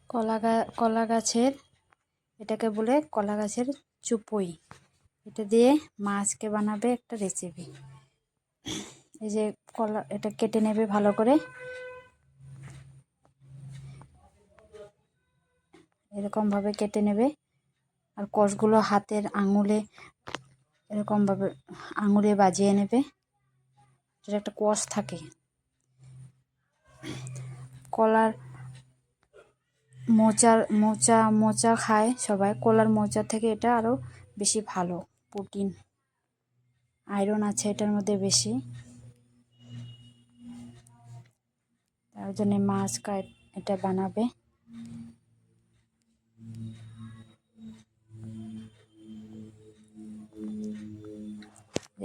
কলা গাছের এটাকে বলে কলা গাছের চুপই। এটা দিয়ে মা আজকে বানাবে একটা রেসিপি। এই যে কলা, এটা কেটে নেবে ভালো করে, এরকমভাবে কেটে নেবে। আর কষগুলো হাতের আঙুলে এরকমভাবে আঙুলে বাজিয়ে নেবে, যেটা একটা কষ থাকে। কলার মোচা খায় সবাই। কলার মোচা থেকে এটা আরও বেশি ভালো, প্রোটিন আয়রন আছে এটার মধ্যে বেশি। তার জন্য মাছ এটা বানাবে।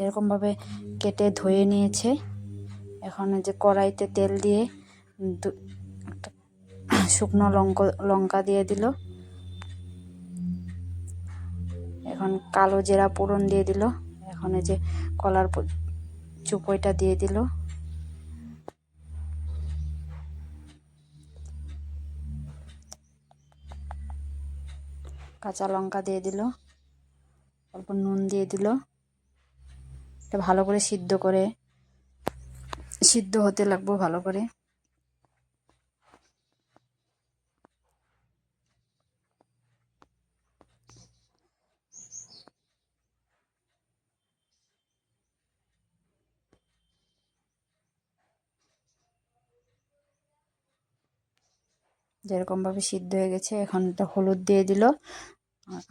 এরকমভাবে কেটে ধুয়ে নিয়েছে। এখন যে কড়াইতে তেল দিয়ে একটা শুকনো লঙ্কা দিয়ে দিল। এখন কালো জিরা ফোড়ন দিয়ে দিল। এখন এই যে কলার চুপইটা দিয়ে দিল। কাঁচা লঙ্কা দিয়ে দিল, অল্প নুন দিয়ে দিল। এটা ভালো করে সিদ্ধ হতে লাগবে ভালো করে। যেরকমভাবে সিদ্ধ হয়ে গেছে, এখন এটা হলুদ দিয়ে দিল,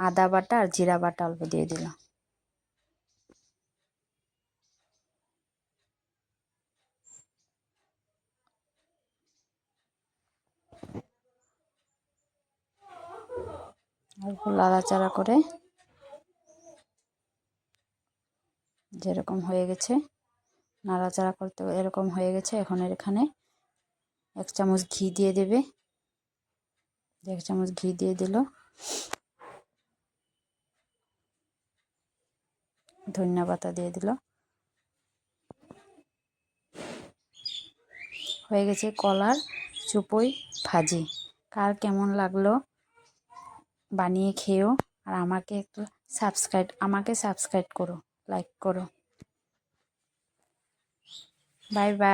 আদা বাটা আর জিরা বাটা অল্প দিয়ে দিল। অল্প নাড়াচাড়া করে, যেরকম হয়ে গেছে নাড়াচাড়া করতে এরকম হয়ে গেছে। এখন এখানে 1 চামচ ঘি দিয়ে দেবে। 1 চামচ ঘি দিয়ে দিল। ধনিয়া পাতা দিয়ে দিল। হয়ে গেছে কলার চুপই ভাজি। কার কেমন লাগলো বানিয়ে খেও। আর আমাকে সাবস্ক্রাইব করো, লাইক করো। Bye bye.